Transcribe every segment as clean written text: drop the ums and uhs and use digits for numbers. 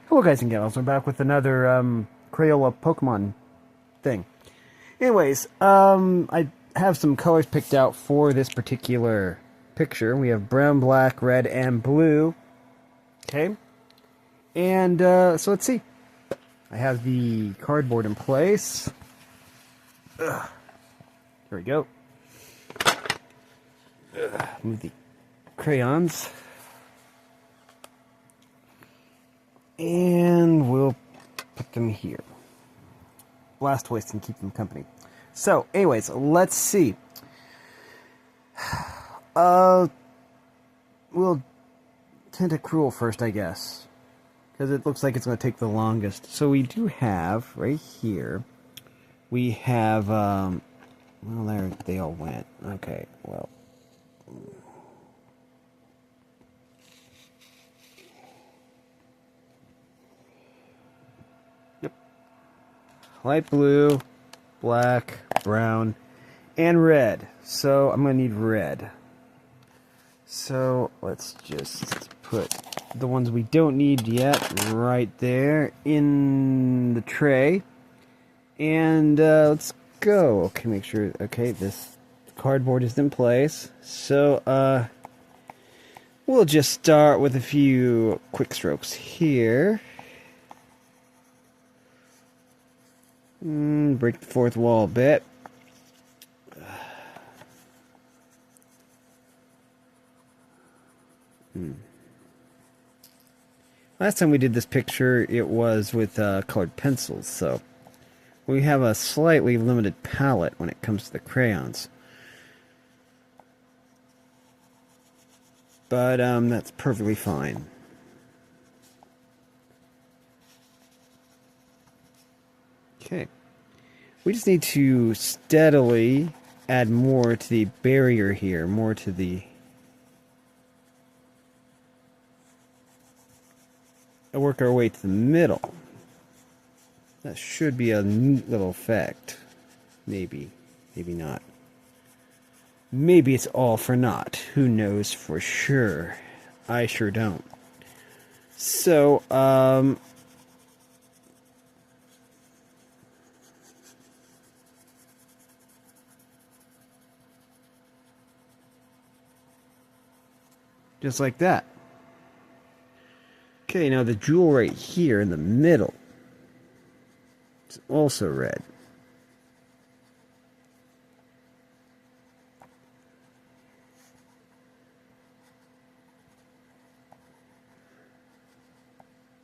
Hello guys and gals, we're back with another Crayola Pokemon thing. Anyways, I have some colors picked out for this particular picture. We have brown, black, red, and blue. Okay? And, so let's see. I have the cardboard in place. Ugh. There we go. Move the crayons. And we'll put them here. Blastoise and keep them company. So, anyways, let's see. We'll Tentacruel first, I guess. Because it looks like it's going to take the longest. So we do have, right here, we have, well, there they all went. Okay, well. Light blue, black, brown, and red. So I'm going to need red. So let's just put the ones we don't need yet right there in the tray. And let's go. Okay, make sure, okay, this cardboard is in place. So we'll just start with a few quick strokes here. Break the fourth wall a bit. Last time we did this picture, it was with colored pencils, so we have a slightly limited palette when it comes to the crayons. But that's perfectly fine. Okay. We just need to steadily add more to the barrier here, more to the... and work our way to the middle. That should be a neat little effect. Maybe. Maybe not. Maybe it's all for naught. Who knows for sure? I sure don't. So, just like that. Okay, now the jewel right here in the middle is also red.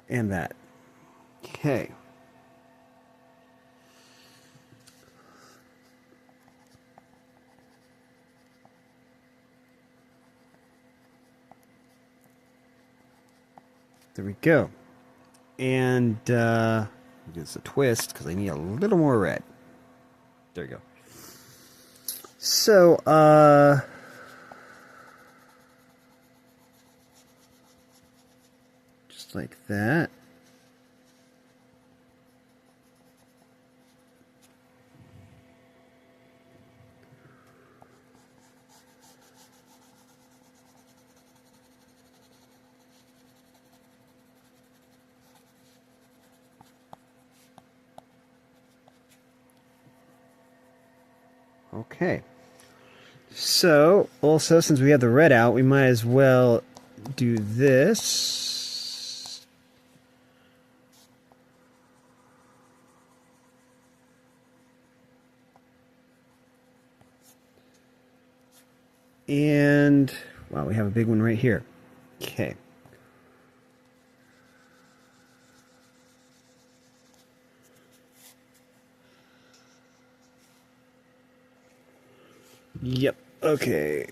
And that. Okay. There we go. And it's a twist because I need a little more red. There you go. So, just like that. Okay. So, also, since we have the red out, we might as well do this. And, wow, we have a big one right here. Okay. Yep, okay.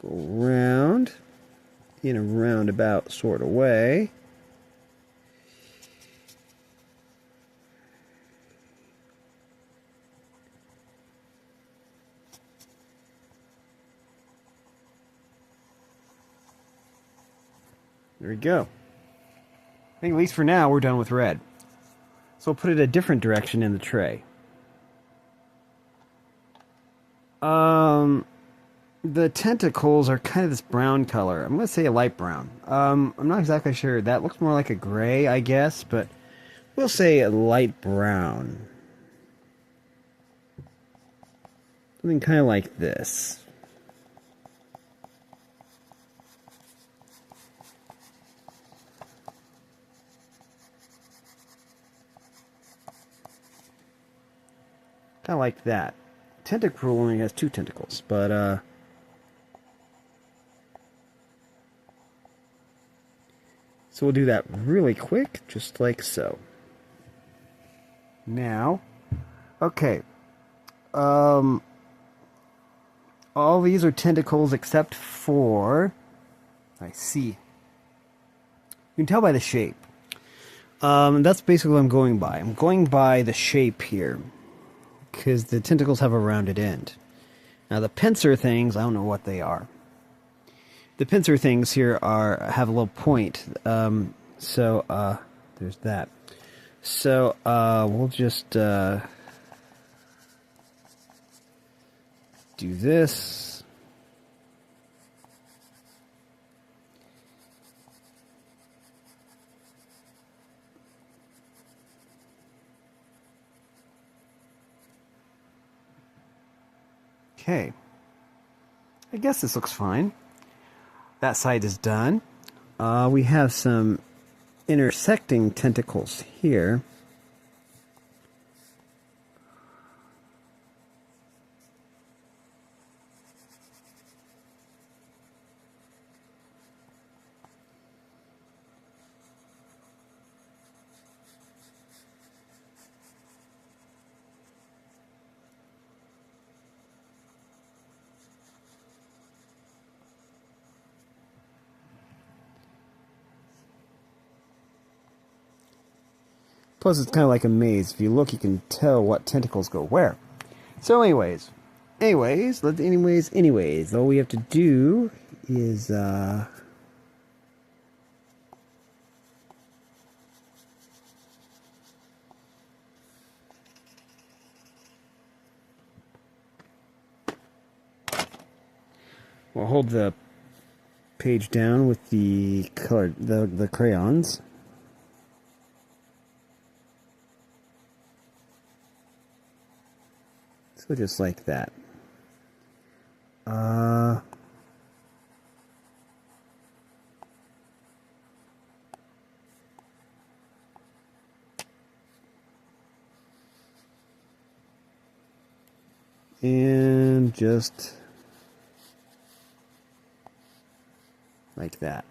Go around in a roundabout sort of way. There we go. I think at least for now we're done with red. So we'll put it a different direction in the tray. The tentacles are kind of this brown color. I'm going to say a light brown. I'm not exactly sure. That looks more like a gray, I guess, but we'll say a light brown. Something kind of like this. Kind of like that. Tentacle only has 2 tentacles, but so we'll do that really quick, just like so. Now, okay. All these are tentacles except for, I see. You can tell by the shape. That's basically what I'm going by. I'm going by the shape here, because the tentacles have a rounded end. Now the pincer things, I don't know what they are. The pincer things here have a little point. So there's that. So we'll just do this. Okay. I guess this looks fine. That side is done. We have some intersecting tentacles here. Plus, it's kind of like a maze. If you look, you can tell what tentacles go where. So anyways, all we have to do is, we'll hold the page down with the color, the crayons. So just like that. And just like that.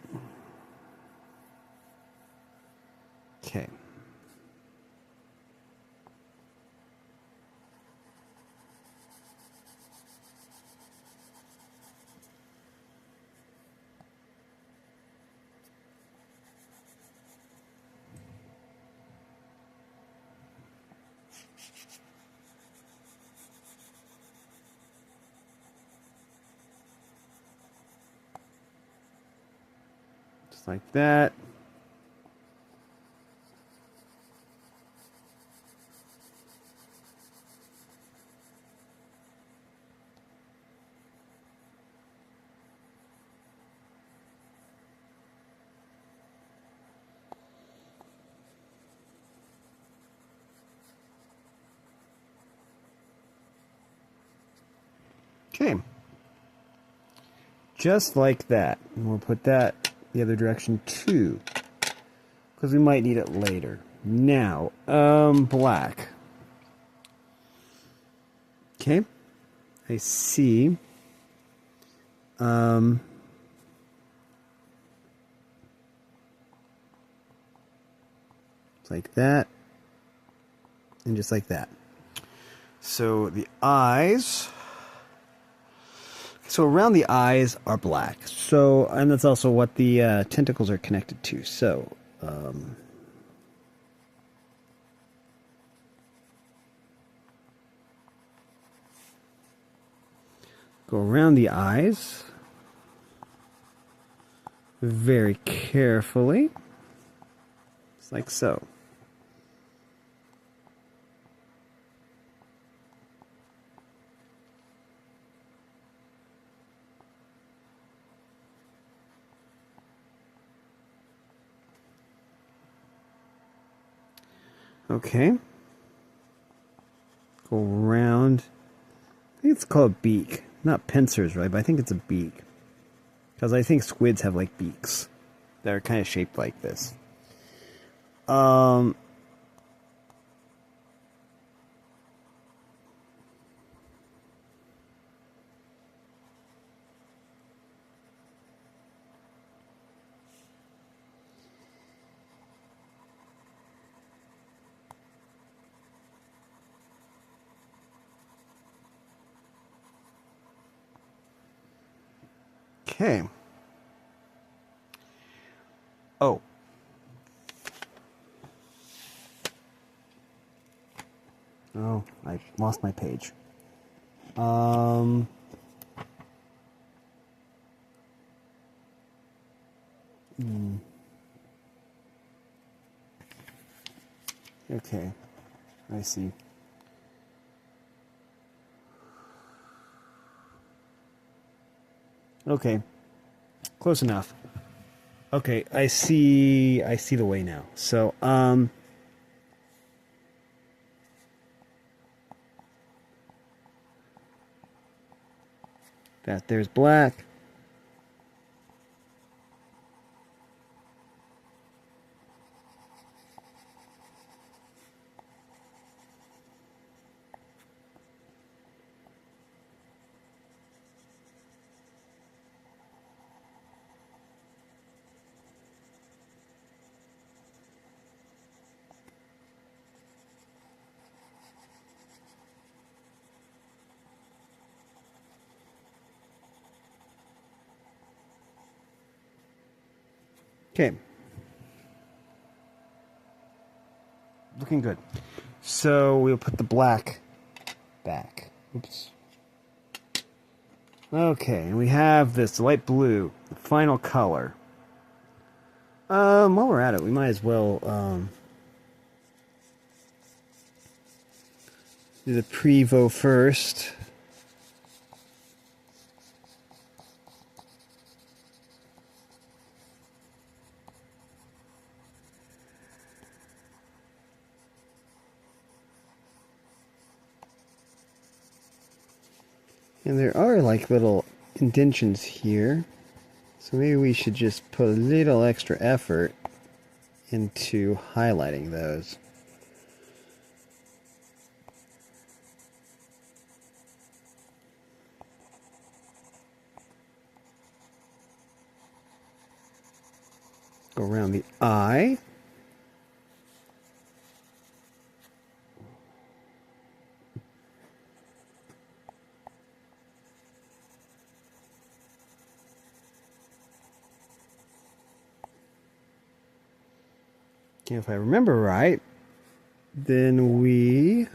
Okay. Just like that. Okay. Just like that. And we'll put that the other direction too, because we might need it later. Now, black. Okay. I see. Like that. And just like that. So the eyes. So around the eyes are black. So, and that's also what the tentacles are connected to. So, go around the eyes very carefully, just like so. Okay. Go around. I think it's called beak. Not pincers, right? But I think it's a beak. Because I think squids have like beaks that are kind of shaped like this. Okay. Oh. Oh, I lost my page. Okay. I see. Okay. Close enough. Okay, I see the way now. So, there's black. Okay. Looking good. So we'll put the black back. Oops. Okay, and we have this light blue, the final color. While we're at it, we might as well do the Prevo first. And there are like little indentions here. So maybe we should just put a little extra effort into highlighting those. Go around the eye. If I remember right, then we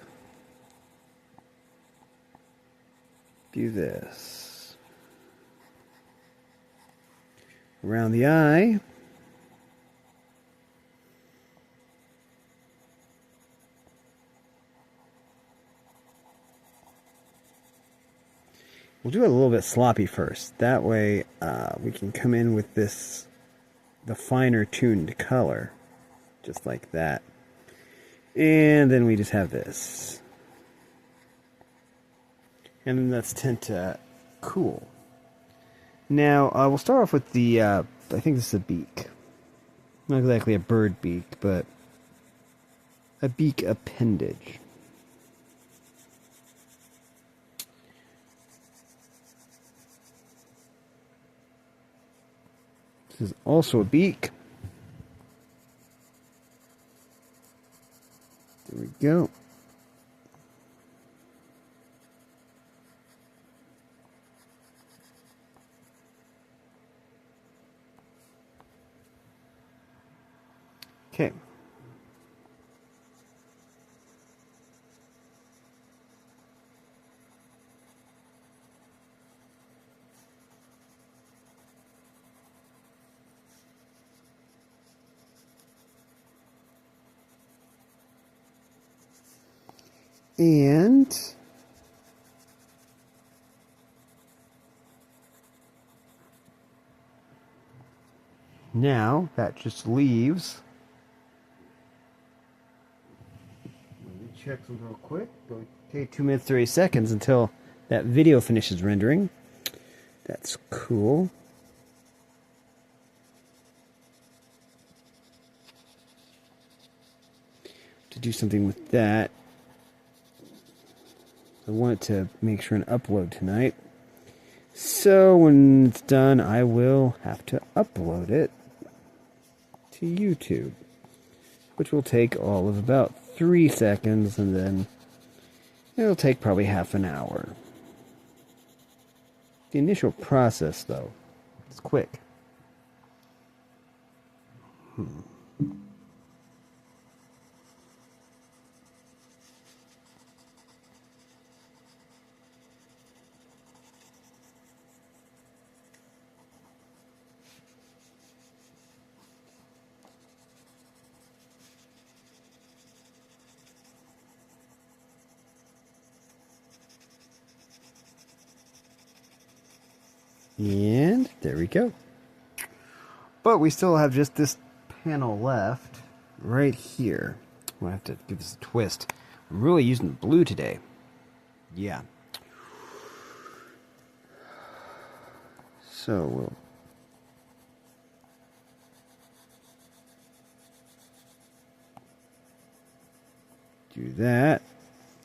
do this. Around the eye. We'll do it a little bit sloppy first. That way we can come in with this, the finer tuned color. Just like that. And then we just have this. And then that's tend to cool. Now, we'll start off with the, I think this is a beak. Not exactly a bird beak, but a beak appendage. This is also a beak. There we go. Okay. And now that just leaves check something real quick. Okay, 2 minutes 30 seconds until that video finishes rendering. That's cool. To do something with that, I want to make sure and upload tonight. So when it's done, I will have to upload it to YouTube, which will take all of about 3 seconds, and then it'll take probably half an hour. The initial process, though, is quick. And there we go. But we still have just this panel left right here. We'll have to give this a twist. I'm really using the blue today. Yeah. So we'll do that.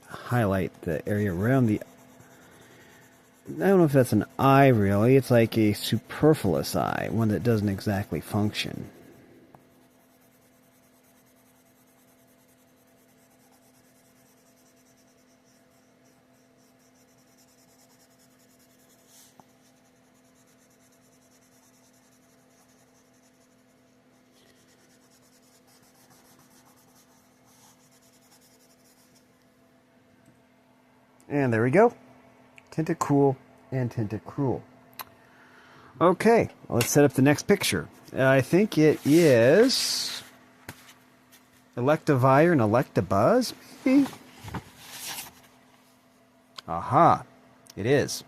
Highlight the area around the... I don't know if that's an eye, really. It's like a superfluous eye, one that doesn't exactly function. And there we go. Tinted Cool and Tinted Cruel. Okay, let's set up the next picture. I think it is Electivire and Electabuzz, maybe? Aha, it is.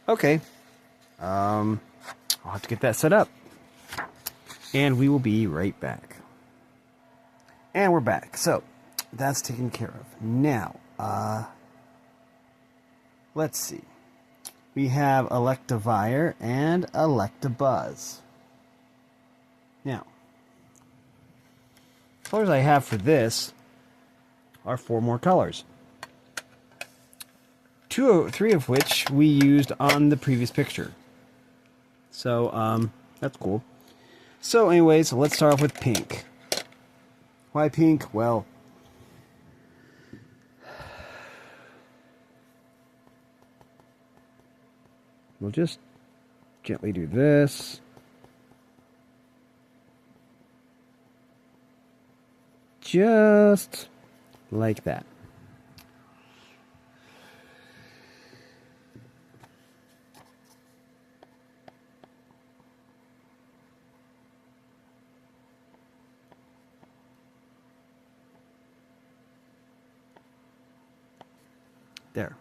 Okay, I'll have to get that set up. And we will be right back. And we're back. So, that's taken care of. Now, let's see. We have Electivire and Electabuzz. Now, colors I have for this are 4 more colors. 3 of which we used on the previous picture. So, that's cool. So, anyways, let's start off with pink. Why pink? Well, we'll just gently do this. Just like that. There.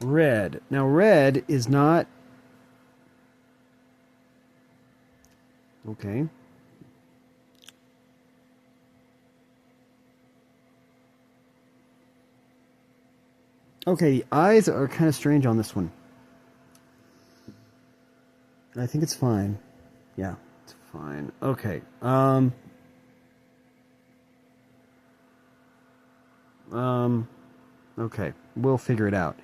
Red. Now, red is not... Okay. Okay, the eyes are kind of strange on this one. I think it's fine. Yeah, it's fine. Okay. Okay. We'll figure it out.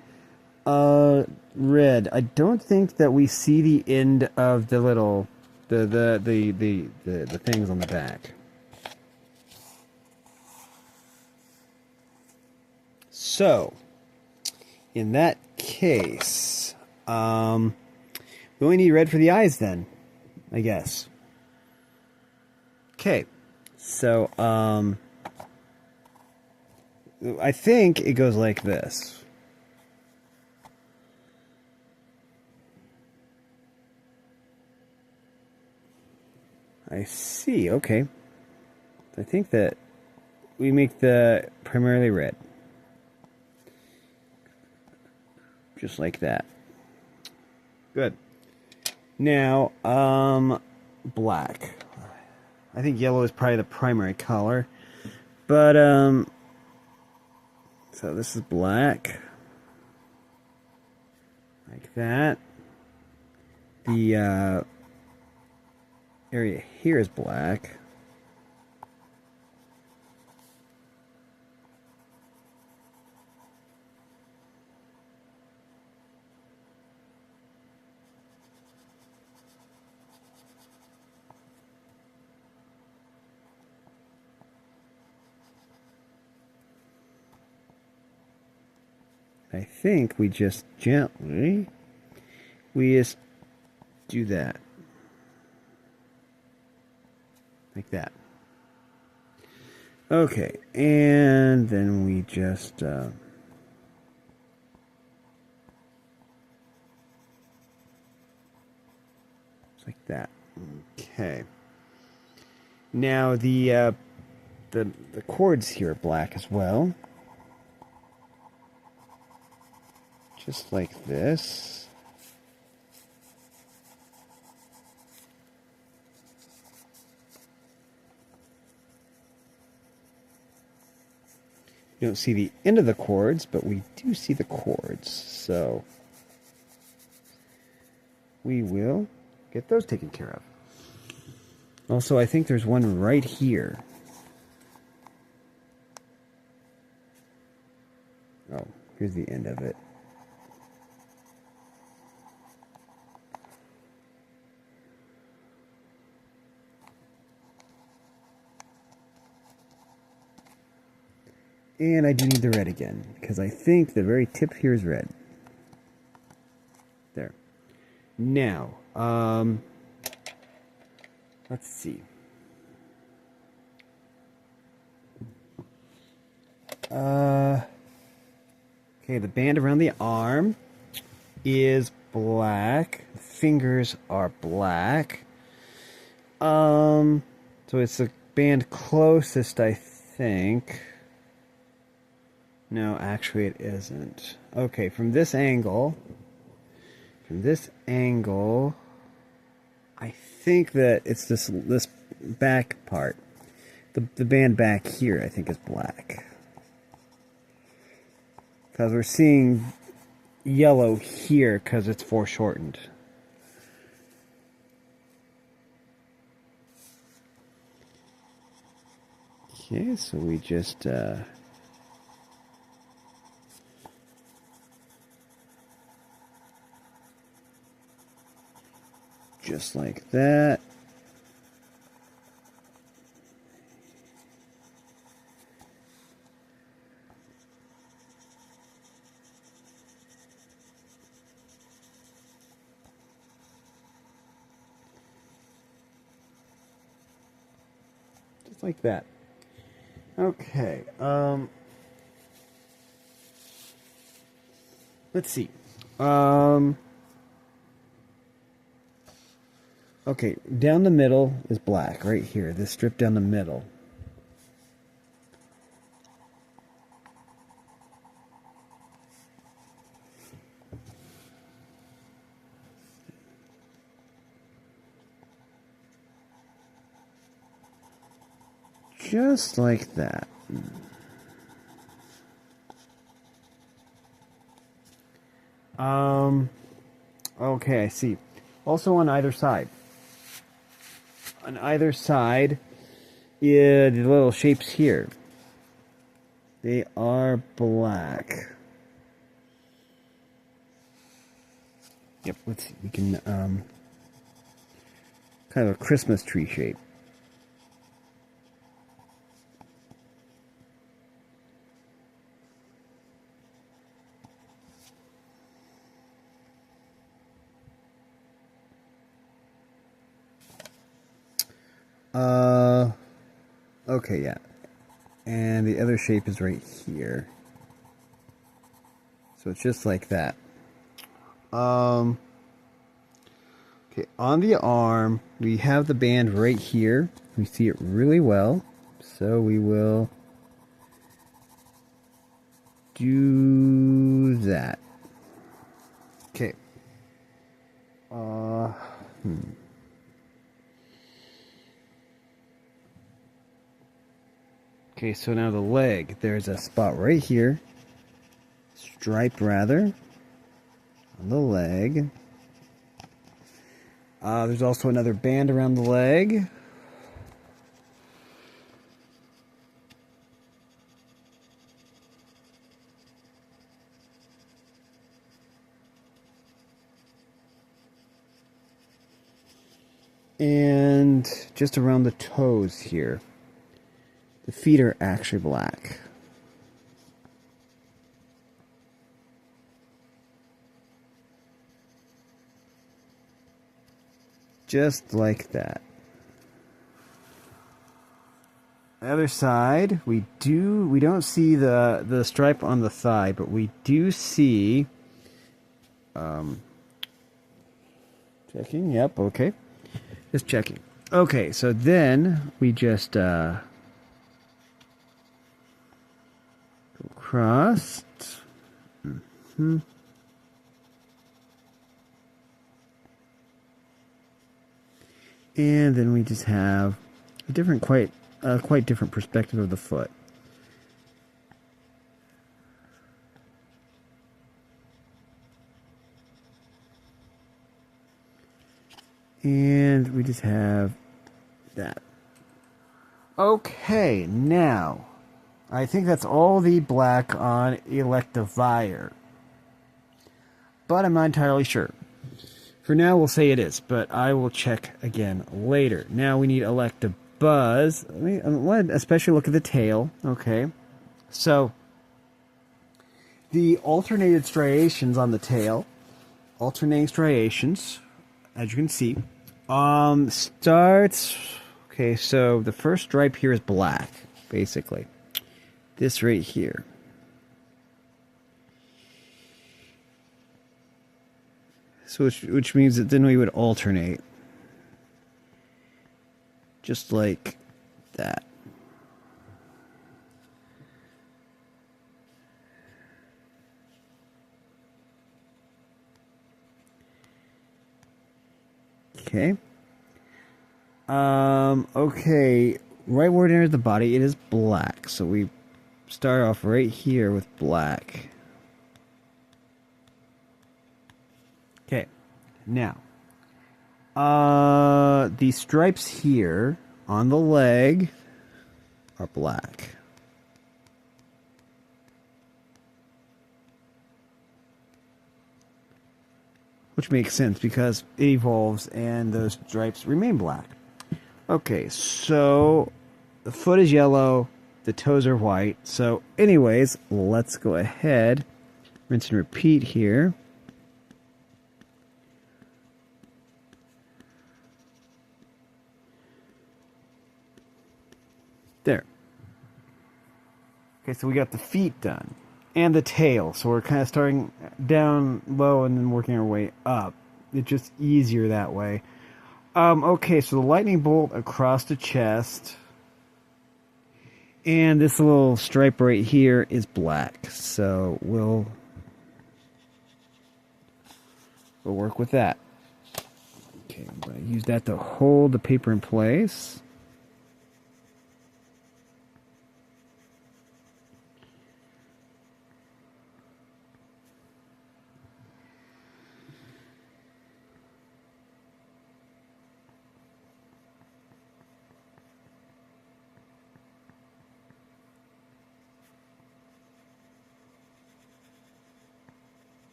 Red. I don't think that we see the end of the little... the things on the back. So, in that case, we only need red for the eyes then, I guess. Okay, so, I think it goes like this. I see, okay. I think that we make the primarily red. Just like that. Good. Now, black. I think yellow is probably the primary color. But, so this is black. Like that. The, area here is black. I think we just gently, we just do that. Like that. Okay, and then we just, just like that. Okay. Now the chords here are black as well. Just like this. You don't see the end of the chords, but we do see the chords. So we will get those taken care of. Also, I think there's one right here. Oh, here's the end of it. And I do need the red again, because I think the very tip here is red. There. Now, let's see. Okay, the band around the arm is black. The fingers are black. So it's the band closest, I think. No, actually it isn't. Okay, from this angle, I think that it's this back part. The band back here, I think, is black. Because we're seeing yellow here because it's foreshortened. Okay, so we just like that. Just like that. Okay. Let's see. Okay, down the middle is black, right here. This strip down the middle. Just like that. Okay, I see. Also on either side. On either side, the little shapes here. They are black. Yep, let's see. We can, kind of a Christmas tree shape. Okay, yeah. And the other shape is right here. So it's just like that. Okay, on the arm, we have the band right here. We see it really well. So we will do that. Okay. Okay, so now the leg. There's a spot right here. Stripe, rather. On the leg. There's also another band around the leg. And just around the toes here. The feet are actually black. Just like that. The other side, we don't see the stripe on the thigh, but we do see checking, yep, okay. Just checking. Okay, so then we just go across. Mm-hmm. And then we just have a different, quite different perspective of the foot. And we just have that. Okay, now, I think that's all the black on Electivire. But I'm not entirely sure. For now, we'll say it is, but I will check again later. Now we need Electabuzz. I want to especially look at the tail. Okay, so the alternated striations on the tail, alternating striations, as you can see, starts. Okay, so the first stripe here is black, basically. This right here. So which means that then we would alternate. Just like that. Okay. Okay. Right where it enters the body, it is black. So we start off right here with black. Okay, now, the stripes here on the leg are black. Which makes sense because it evolves and those stripes remain black. Okay, so the foot is yellow, the toes are white. So anyways, let's go ahead, rinse and repeat here. There. Okay, so we got the feet done. And the tail. So we're kind of starting down low and then working our way up. It's just easier that way. Okay, so the lightning bolt across the chest. And this little stripe right here is black. So we'll work with that. Okay, I'm going to use that to hold the paper in place.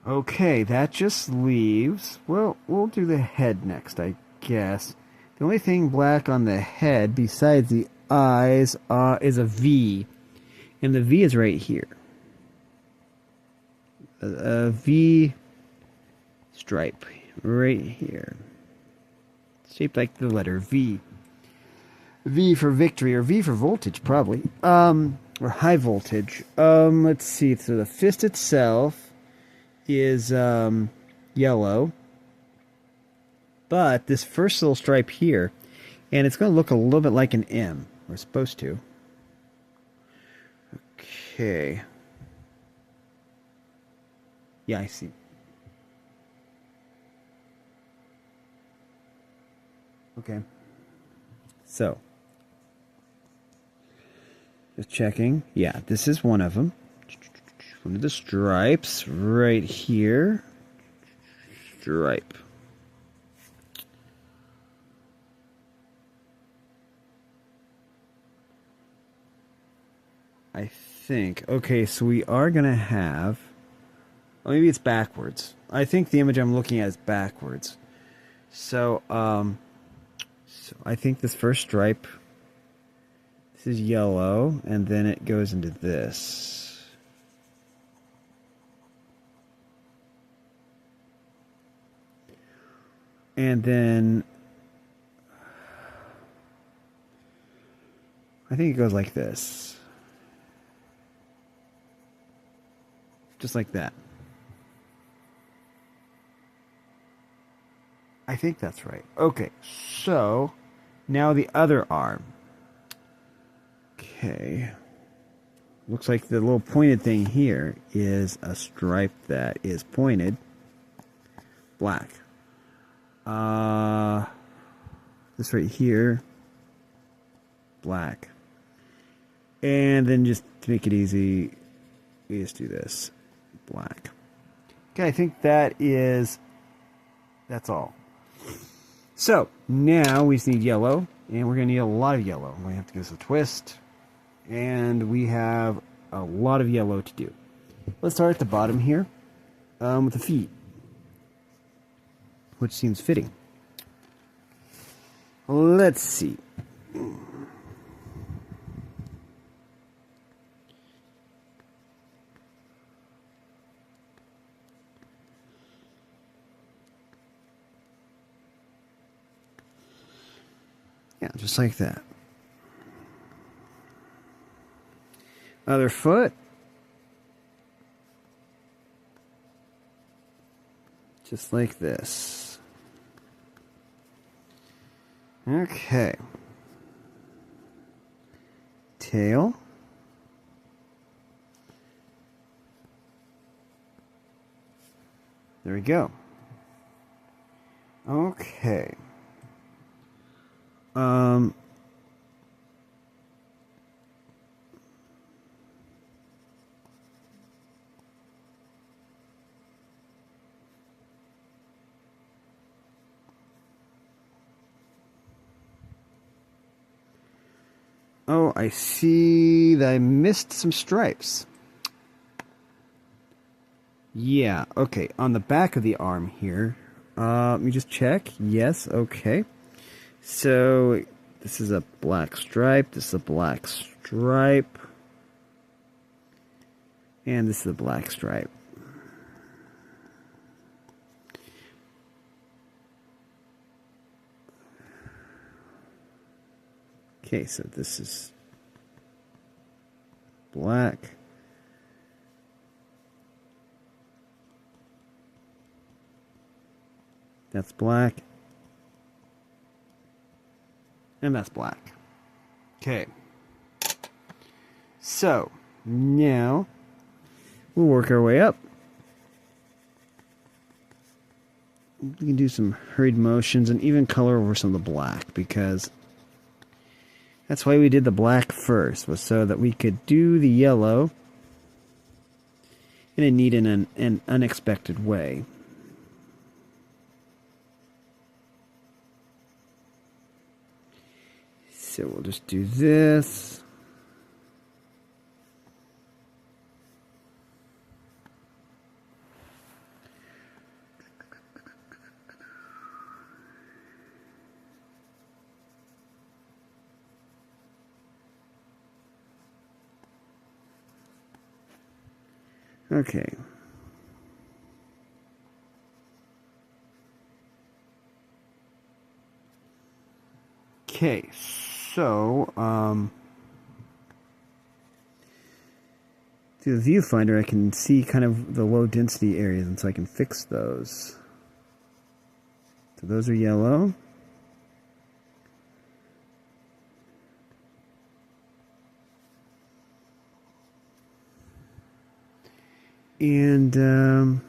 Okay, that just leaves... Well, we'll do the head next, I guess. The only thing black on the head, besides the eyes, is a V. And the V is right here. A V stripe right here. Shaped like the letter V. V for victory, or V for voltage, probably. Or high voltage. Let's see. So the fist itself is yellow, but this first little stripe here, and it's going to look a little bit like an M. We're supposed to. Okay. Yeah, I see. Okay. So, just checking. Yeah, this is one of them. One of the stripes right here. Stripe. I think. Okay, so we are going to have... Oh, maybe it's backwards. I think the image I'm looking at is backwards. So I think this first stripe, this is yellow, and then it goes into this. And then I think it goes like this. Just like that. I think that's right. Okay, so now the other arm. Okay. Looks like the little pointed thing here is a stripe that is pointed black. This right here, black. And then just to make it easy, we just do this, black. Okay, I think that's all. So, now we just need yellow, and we're going to need a lot of yellow. We're going to have to give this a twist, and we have a lot of yellow to do. Let's start at the bottom here with the feet, which seems fitting. Let's see. Yeah, just like that. Other foot. Just like this. Okay. Tail. There we go. Okay. Oh, I see that I missed some stripes. Yeah, okay. On the back of the arm here, let me just check. Yes, okay. So, this is a black stripe, this is a black stripe, and this is a black stripe. Okay, so this is black. That's black. And that's black. Okay. So, now we'll work our way up. We can do some hurried motions and even color over some of the black, because that's why we did the black first, was so that we could do the yellow in a neat and an unexpected way. So we'll just do this. Okay. Okay, so, through the viewfinder I can see kind of the low density areas, and so I can fix those. So those are yellow. And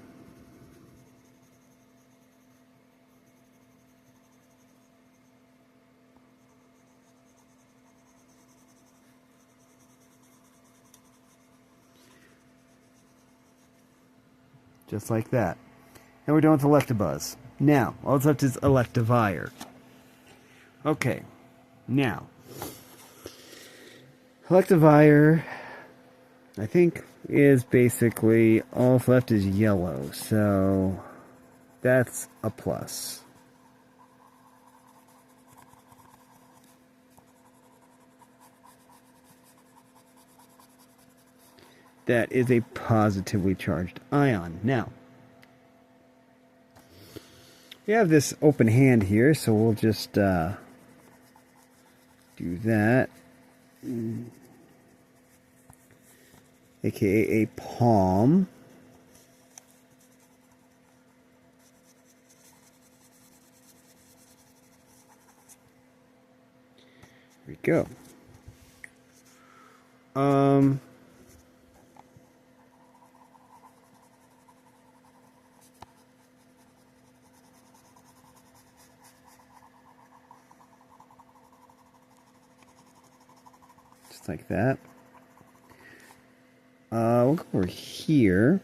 just like that. And we're done with Electabuzz. Now, all that's left is Electivire. Okay, now, Electivire, I think, is basically all that's left is yellow, so that's a plus. That is a positively charged ion. Now, we have this open hand here, so we'll just do that. AKA a palm. There we go. Just like that. We'll go over here.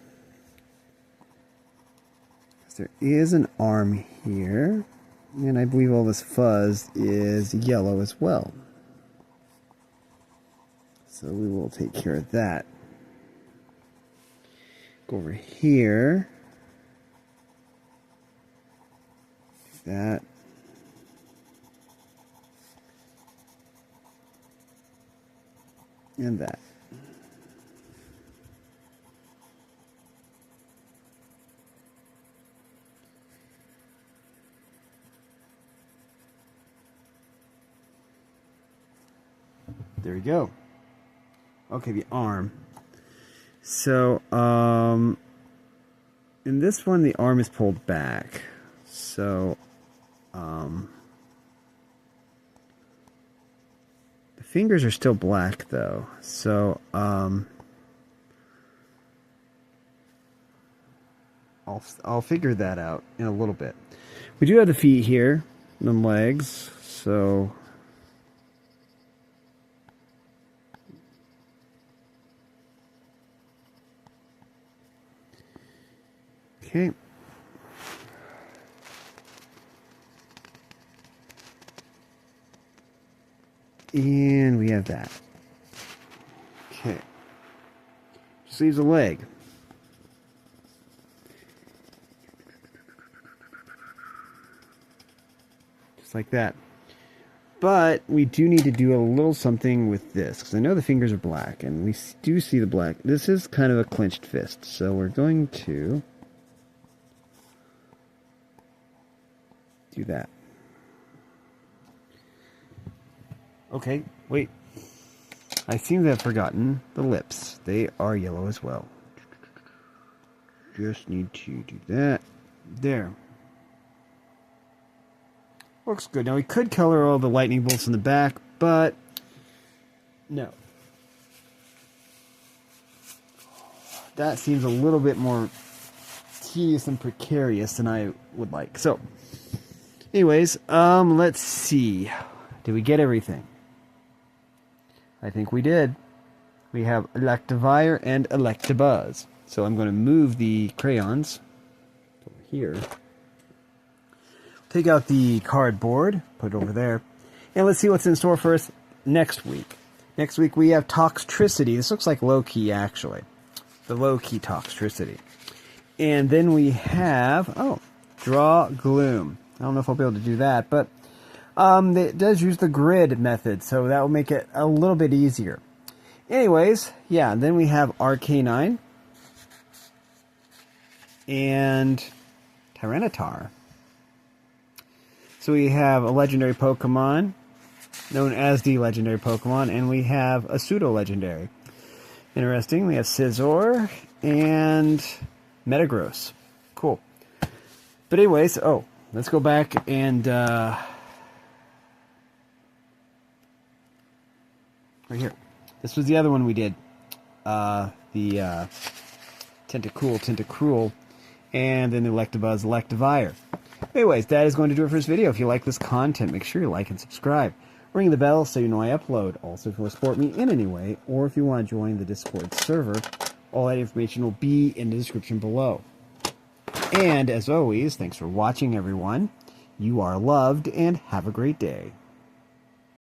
There is an arm here. And I believe all this fuzz is yellow as well. So we will take care of that. Go over here. That. And that. There we go. Okay, the arm. So, in this one, the arm is pulled back. So, the fingers are still black, though. So, I'll figure that out in a little bit. We do have the feet here, the legs, so... Okay. And we have that. Okay. Just leaves a leg. Just like that. But we do need to do a little something with this, because I know the fingers are black, and we do see the black. This is kind of a clenched fist, so we're going to do that. Okay, wait. I seem to have forgotten the lips. They are yellow as well. Just need to do that. There. Looks good. Now we could color all the lightning bolts in the back, but no. That seems a little bit more tedious and precarious than I would like. So, anyways, let's see. Did we get everything? I think we did. We have Electivire and Electabuzz. So I'm going to move the crayons over here. Take out the cardboard, put it over there. And let's see what's in store for us next week. Next week we have Toxtricity. This looks like low-key, actually. The low-key Toxtricity. And then we have, Draw Gloom. I don't know if I'll be able to do that, but it does use the grid method, so that will make it a little bit easier. Anyways, yeah, then we have Arcanine and Tyranitar. So we have a legendary Pokemon known as the legendary Pokemon, and we have a pseudo-legendary. Interesting, we have Scizor and Metagross. Cool. But anyways, let's go back and right here. This was the other one we did. The Tentacool, Tentacruel, and then Electabuzz, Electivire. Anyways, that is going to do it for this video. If you like this content, make sure you like and subscribe. Ring the bell so you know I upload. Also, if you want to support me in any way, or if you want to join the Discord server, all that information will be in the description below. And, as always, thanks for watching, everyone. You are loved, and have a great day.